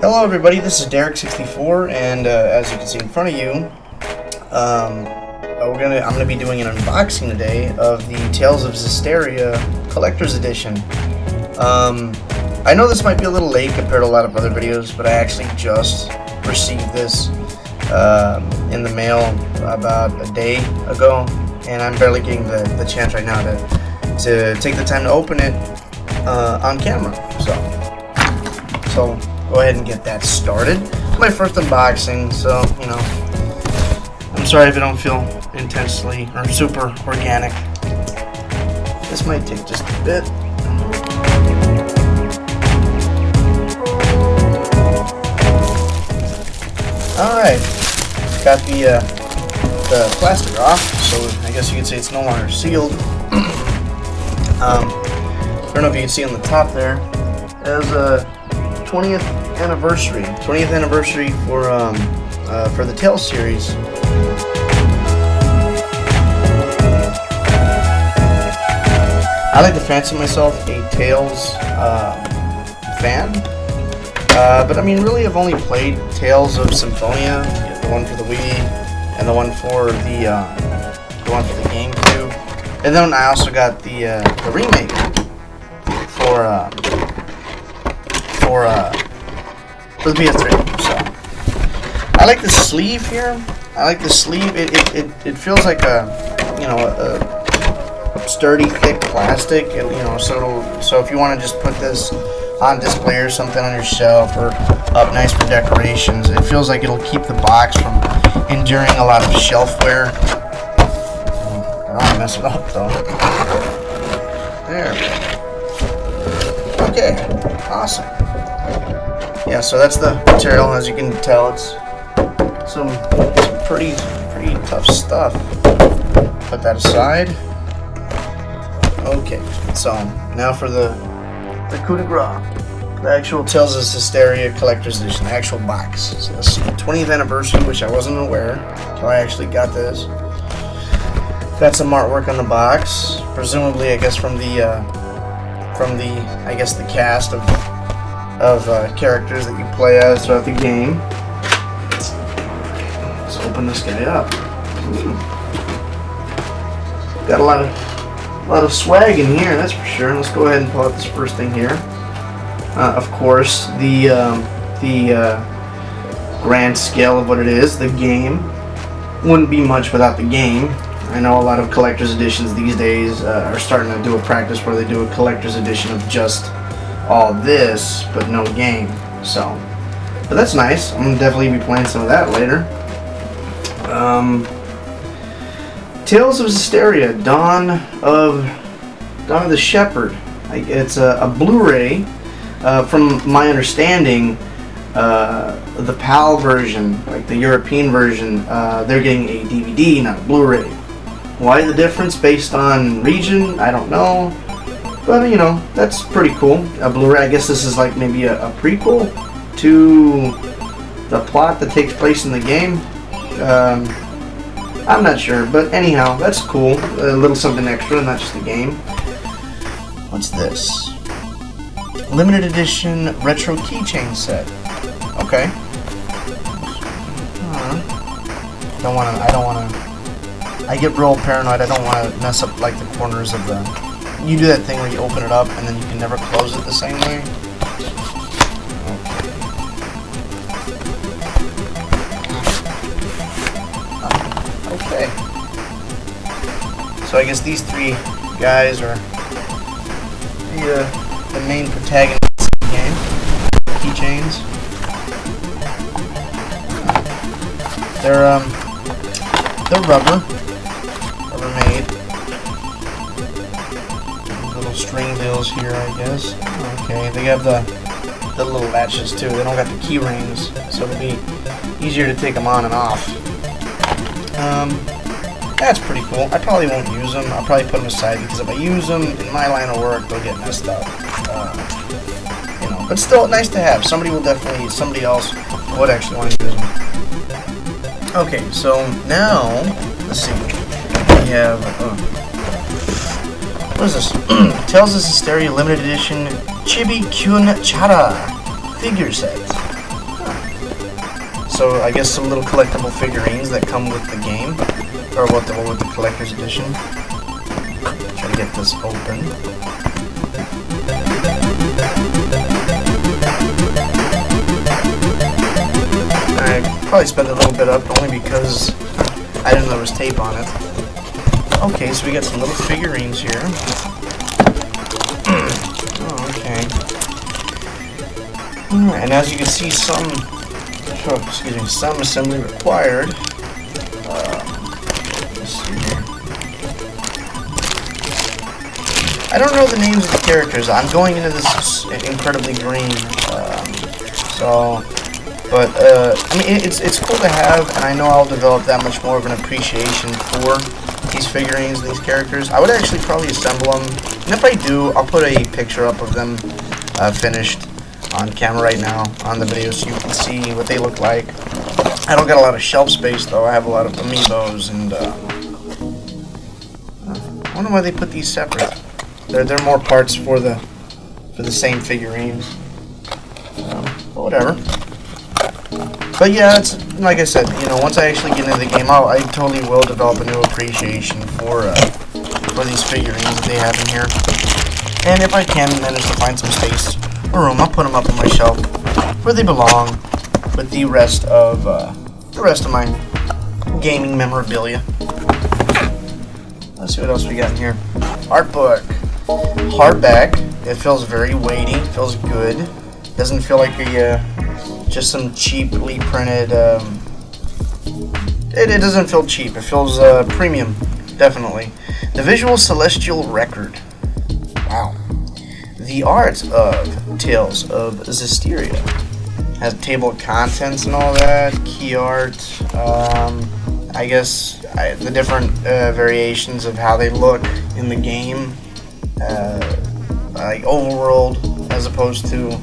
Hello everybody, this is Derik64, and as you can see in front of you, I'm gonna be doing an unboxing today of the Tales of Zestiria Collector's Edition. I know this might be a little late compared to a lot of other videos, but I actually just received this in the mail about a day ago, and I'm barely getting the chance right now to take the time to open it on camera. So go ahead and get that started. It's my first unboxing, so you know, I'm sorry if I don't feel intensely or super organic. This might take just a bit. Alright, got the plastic off, so I guess you could say it's no longer sealed. I don't know if you can see on the top there, there's a 20th anniversary for the Tales series. I like to fancy myself a Tales fan, but I mean, really, I've only played Tales of Symphonia, the one for the Wii, and the one for the GameCube, and then I also got the remake for the PS3. So I like the sleeve here. I like the sleeve. It feels like a sturdy, thick plastic. So if you want to just put this on display or something on your shelf or up nice for decorations, it feels like it'll keep the box from enduring a lot of shelf wear. I don't want to mess it up though. There we go. Okay, awesome. Yeah, so that's the material. As you can tell, it's some pretty tough stuff. Put that aside. Okay, so now for the coup de grace, the actual Tales of Zestiria Collector's Edition, the actual box. So this is the 20th anniversary, which I wasn't aware until I actually got this. Got some artwork on the box, presumably I guess from the cast of characters that you play as throughout the game. Let's open this guy up. Got a lot of swag in here, that's for sure. Let's go ahead and pull out this first thing here. Of course, the grand scale of what it is, the game. Wouldn't be much without the game. I know a lot of collector's editions these days are starting to do a practice where they do a collector's edition of just all this, but no game. So, but that's nice. I'm gonna definitely be playing some of that later. Tales of Zestiria, Dawn of the Shepherd. It's a Blu-ray. From my understanding, the PAL version, like the European version, they're getting a DVD, not a Blu-ray. Why the difference based on region? I don't know. But you know, that's pretty cool. A Blu-ray. I guess this is like maybe a prequel to the plot that takes place in the game. I'm not sure, but anyhow, that's cool. A little something extra, not just the game. What's this? Limited edition retro keychain set. Okay. I get real paranoid. I don't want to mess up like the corners of the. You do that thing where you open it up and then you can never close it the same way. Okay. So I guess these three guys are the main protagonists of the game. Keychains. They're rubber made. Little string deals here, I guess. Okay, they have the little latches too. They don't got the key rings, so it'll be easier to take them on and off. That's pretty cool. I probably won't use them. I'll probably put them aside because if I use them in my line of work, they'll get messed up. You know, but still nice to have. Somebody else would actually want to use them. Okay, so now let's see. We have what is this? Tales of Zestiria Limited Edition Chibi Kyun Chara figure set. So I guess some little collectible figurines that come with the game, or with the collector's edition. Try to get this open. I probably spent a little bit up only because I didn't know there was tape on it. Okay, so we got some little figurines here. Oh, okay. And as you can see, some assembly required. Let's see here. I don't know the names of the characters. I'm going into this incredibly green, but I mean, it's cool to have, and I know I'll develop that much more of an appreciation for these figurines and these characters. I would actually probably assemble them, and if I do, I'll put a picture up of them finished on camera right now on the video so you can see what they look like. I don't got a lot of shelf space though. I have a lot of amiibos, and I wonder why they put these separate. They're more parts for the same figurines. But whatever. But yeah, it's like I said, you know, once I actually get into the game, I totally will develop a new appreciation for these figurines that they have in here. And if I can manage to find some space or room, I'll put them up on my shelf where they belong with the rest of my gaming memorabilia. Let's see what else we got in here. Artbook, hardback. It feels very weighty. Feels good. Doesn't feel like just some cheaply printed. It doesn't feel cheap. It feels premium, definitely. The Visual Celestial Record. Wow. The art of Tales of Zestiria. Has a table of contents and all that. Key art. I guess the different variations of how they look in the game. Like overworld as opposed to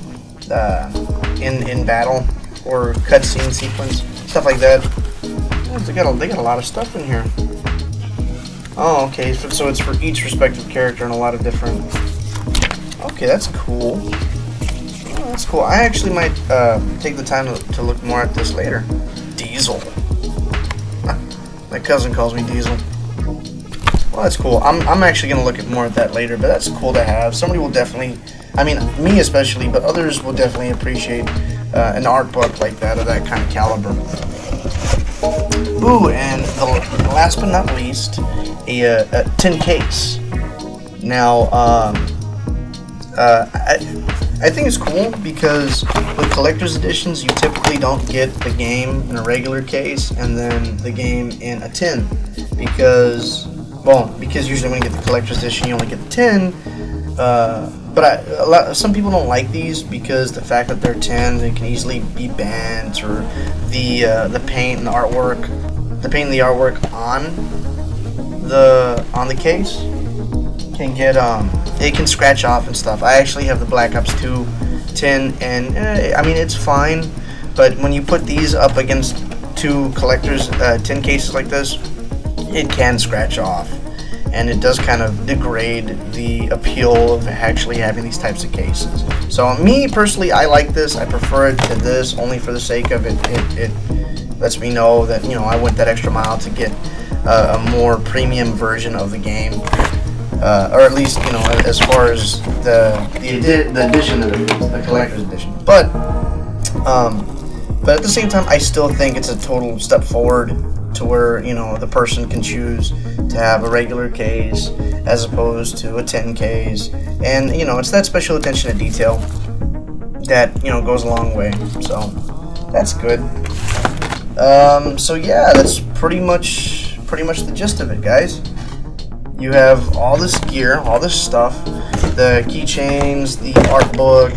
in battle or cutscene sequence, stuff like that. They got a lot of stuff in here. Oh, okay. So it's for each respective character and a lot of different. Okay, that's cool. Oh, that's cool. I actually might take the time to look more at this later. Diesel. My cousin calls me Diesel. Well, that's cool. I'm actually gonna look at more at that later, but that's cool to have. Somebody will definitely, I mean, me especially, but others will definitely appreciate an art book like that of that kind of caliber. Ooh, and last but not least, a tin case. Now, I think it's cool because with collector's editions, you typically don't get the game in a regular case and then the game in a tin because usually when you get the collector's edition, you only get the tin. But some people don't like these because the fact that they're tin, they can easily be bent, or the paint and the artwork on the case can get it can scratch off and stuff. I actually have the Black Ops 2 tin, and I mean it's fine, but when you put these up against two collector's tin cases like this, it can scratch off. And it does kind of degrade the appeal of actually having these types of cases. So me personally, I like this. I prefer it to this only for the sake of it. It lets me know that, you know, I went that extra mile to get a more premium version of the game, or at least, you know, as far as the edition of the collector's edition. But at the same time, I still think it's a total step forward to where, you know, the person can choose to have a regular case as opposed to a tin case, and you know, it's that special attention to detail that, you know, goes a long way. So that's good. So yeah, that's pretty much the gist of it, guys. You have all this gear, all this stuff, the keychains, the art book.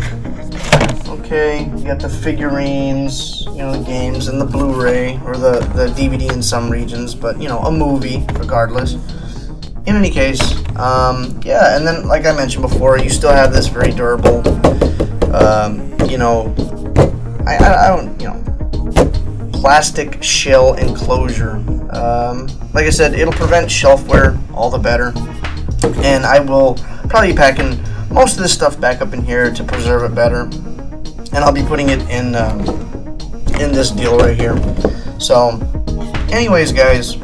Okay, you got the figurines, you know, the games, and the Blu-ray, or the DVD in some regions, but, you know, a movie, regardless. In any case, yeah, and then, like I mentioned before, you still have this very durable, you know, I don't, you know, plastic shell enclosure. Like I said, it'll prevent shelf wear, all the better, and I will probably be packing most of this stuff back up in here to preserve it better. And I'll be putting it in in this deal right here. So anyways, guys,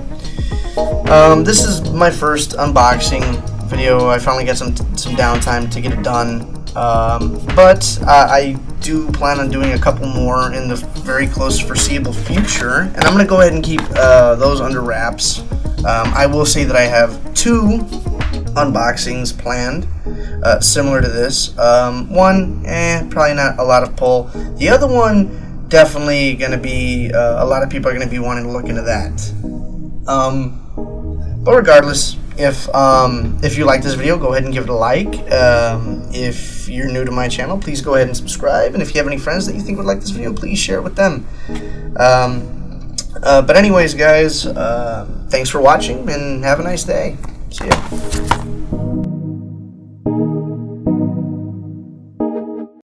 this is my first unboxing video. I finally got some downtime to get it done, but I do plan on doing a couple more in the very close foreseeable future, and I'm going to go ahead and keep those under wraps. I will say that I have 2 unboxings planned, similar to this. One, probably not a lot of pull. The other one, definitely going to be, a lot of people are going to be wanting to look into that. But regardless, if you like this video, go ahead and give it a like. If you're new to my channel, please go ahead and subscribe. And if you have any friends that you think would like this video, please share it with them. But anyways, guys, thanks for watching and have a nice day. See ya.